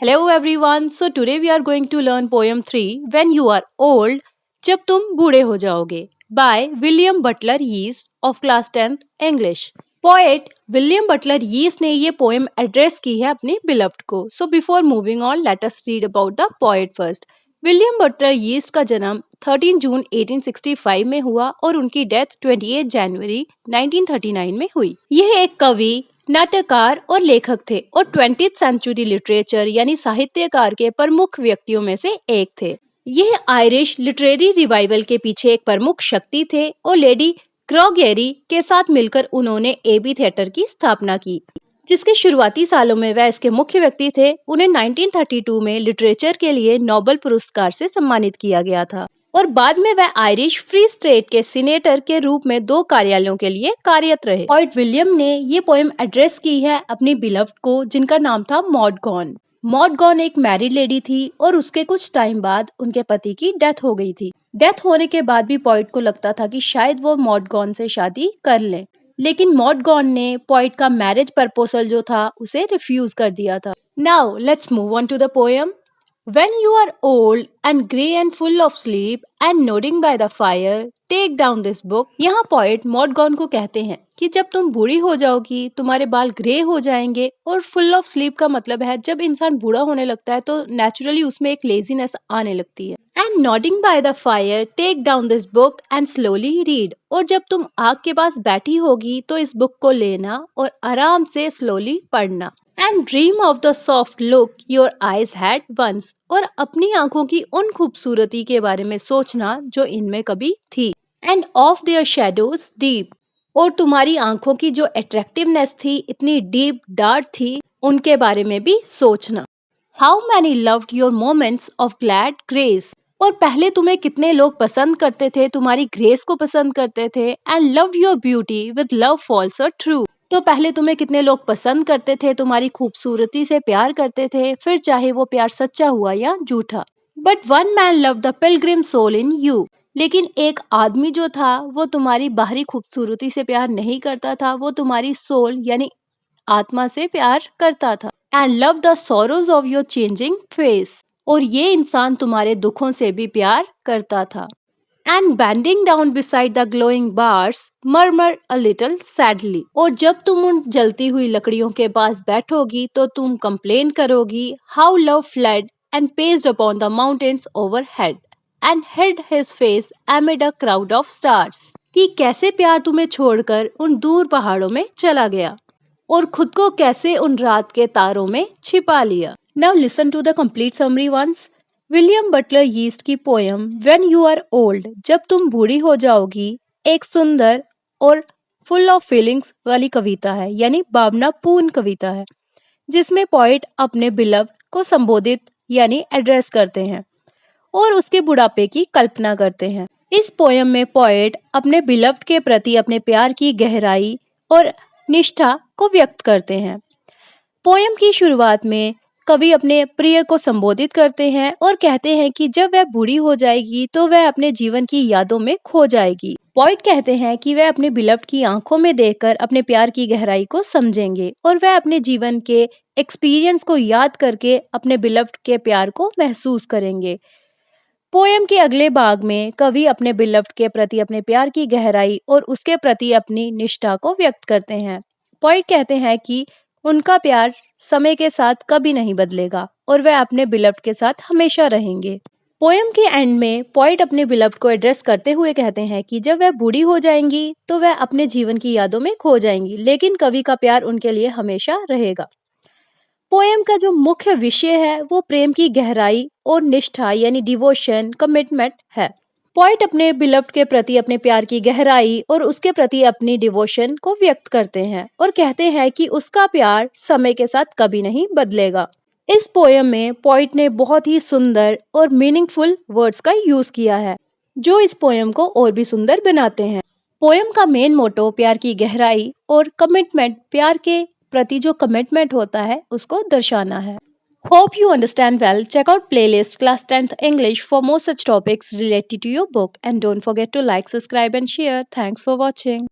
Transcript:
Hello everyone. So today we are going to learn poem 3 When You Are Old जब तुम बूढ़े हो जाओगे by William Butler Yeats of class 10th English. Poet William Butler Yeats ने ये poem address की है अपने beloved को. So before moving on, let us read about the poet first. William Butler Yeats का जन्म 13 जून 1865 में हुआ और उनकी डेथ 28 जनवरी 1939 में हुई. यह एक कवि, नाटककार और लेखक थे और 20th सेंचुरी लिटरेचर यानी साहित्यकार के प्रमुख व्यक्तियों में से एक थे. यह आयरिश लिटरेरी रिवाइवल के पीछे एक प्रमुख शक्ति थे और लेडी ग्रॉगेरी के साथ मिलकर उन्होंने एबी थिएटर की स्थापना की, जिसके शुरुआती सालों में वह इसके मुख्य व्यक्ति थे. उन्हें 1932 में लिटरेचर के लिए नोबेल पुरस्कार से सम्मानित किया गया था और बाद में वह आयरिश फ्री स्टेट के सीनेटर के रूप में 2 कार्यालयों के लिए कार्यरत रहे. पोएट विलियम ने ये पोएम एड्रेस की है अपनी बिलव्ड को, जिनका नाम था मॉड गॉन. मॉड गॉन एक मैरिड लेडी थी और उसके कुछ टाइम बाद उनके पति की डेथ हो गई थी. डेथ होने के बाद भी पोएट को लगता था कि शायद वो मॉड गॉन से शादी कर लें, लेकिन मॉड गॉन ने पोएट का मैरिज प्रपोजल जो था उसे रिफ्यूज कर दिया था. Now let's move on to the poem. When you are old and grey and full of sleep and nodding by the fire, take down this book. यहाँ poet mod gone को कहते हैं कि जब तुम बूढ़ी हो जाओगी, तुम्हारे बाल ग्रे हो जाएंगे, और फुल ऑफ स्लीप का मतलब है जब इंसान बूढ़ा होने लगता है तो नेचुरली उसमें एक लेजीनेस आने लगती है. And nodding by the fire, take down this book and slowly read. और जब तुम आग के पास बैठी होगी तो इस बुक को लेना और आराम से स्लोली पढ़ना. And dream of the soft look your eyes had once. और अपनी आंखों की उन खूबसूरती के बारे में सोचना जो इनमें कभी थी. And of their shadows deep. और तुम्हारी आंखों की जो अट्रैक्टिवनेस थी, इतनी डीप डार्क थी, उनके बारे में भी सोचना. How many loved your moments of glad grace. और पहले तुम्हें कितने लोग पसंद करते थे, तुम्हारी ग्रेस को पसंद करते थे. And loved your beauty with love false or true. तो पहले तुम्हें कितने लोग पसंद करते थे, तुम्हारी खूबसूरती से प्यार करते थे, फिर चाहे वो प्यार सच्चा हुआ या झूठा. But one man love the pilgrim soul in you. लेकिन एक आदमी जो था वो तुम्हारी बाहरी खूबसूरती से प्यार नहीं करता था, वो तुम्हारी सोल यानी आत्मा से प्यार करता था. And love the sorrows of your changing face. और ये इंसान तुम्हारे दुखों से भी प्यार करता था. And bending down beside the glowing bars, murmur a little sadly. और जब तुम उन जलती हुई लकड़ियों के पास बैठोगी तो तुम कंप्लेन करोगी. How love fled and paced upon the mountains overhead and hid his face amid a crowd of stars. कि कैसे प्यार तुम्हें छोड़कर उन दूर पहाड़ों में चला गया और खुद को कैसे उन रात के तारों में छिपा लिया. Now listen to the complete summary once. William Butler Yeats की poem when you are old जब तुम बूढ़ी हो जाओगी एक सुंदर और फुल ऑफ फीलिंग्स वाली कविता है, यानी भावनापूर्ण कविता है, जिसमें पोएट अपने बिलव्ड को संबोधित यानी एड्रेस करते हैं और उसके बुढ़ापे की कल्पना करते हैं. इस पोयम में पोएट अपने बिलव्ड के प्रति अपने प्यार की गहराई और निष्ठा को व्यक्त करते हैं. पोयम की शुरुआत में कवि अपने प्रिय को संबोधित करते हैं और कहते हैं कि जब वह बूढ़ी हो जाएगी तो वह अपने जीवन की यादों में खो जाएगी. पोएट कहते हैं कि वह अपने बिलव्ड की आंखों में देखकर अपने प्यार की गहराई को समझेंगे और वह अपने जीवन के एक्सपीरियंस को याद करके अपने बिलव्ड के प्यार को महसूस करेंगे. पोएम के अगले भाग में कवि अपने बिलव्ड के प्रति अपने प्यार की गहराई और उसके प्रति अपनी निष्ठा को व्यक्त करते हैं. पोएट कहते हैं कि उनका प्यार समय के साथ कभी नहीं बदलेगा और वह अपने बिलव्ड के साथ हमेशा रहेंगे. पोएम के एंड में पोएट अपने बिलव्ड को एड्रेस करते हुए कहते हैं कि जब वह बूढ़ी हो जाएंगी तो वह अपने जीवन की यादों में खो जाएंगी, लेकिन कवि का प्यार उनके लिए हमेशा रहेगा. पोएम का जो मुख्य विषय है वो प्रेम की गहराई और निष्ठा यानी डिवोशन, कमिटमेंट है. पोएट अपने बिलव्ड के प्रति अपने प्यार की गहराई और उसके प्रति अपनी डिवोशन को व्यक्त करते हैं और कहते हैं कि उसका प्यार समय के साथ कभी नहीं बदलेगा. इस पोएम में पोएट ने बहुत ही सुंदर और मीनिंगफुल वर्ड्स का यूज किया है जो इस पोएम को और भी सुंदर बनाते हैं. पोएम का मेन मोटो प्यार की गहराई और कमिटमेंट, प्यार के प्रति जो कमिटमेंट होता है उसको दर्शाना है. Hope you understand well. Check out playlist class 10th English for more such topics related to your book, and don't forget to like, subscribe and share. Thanks for watching.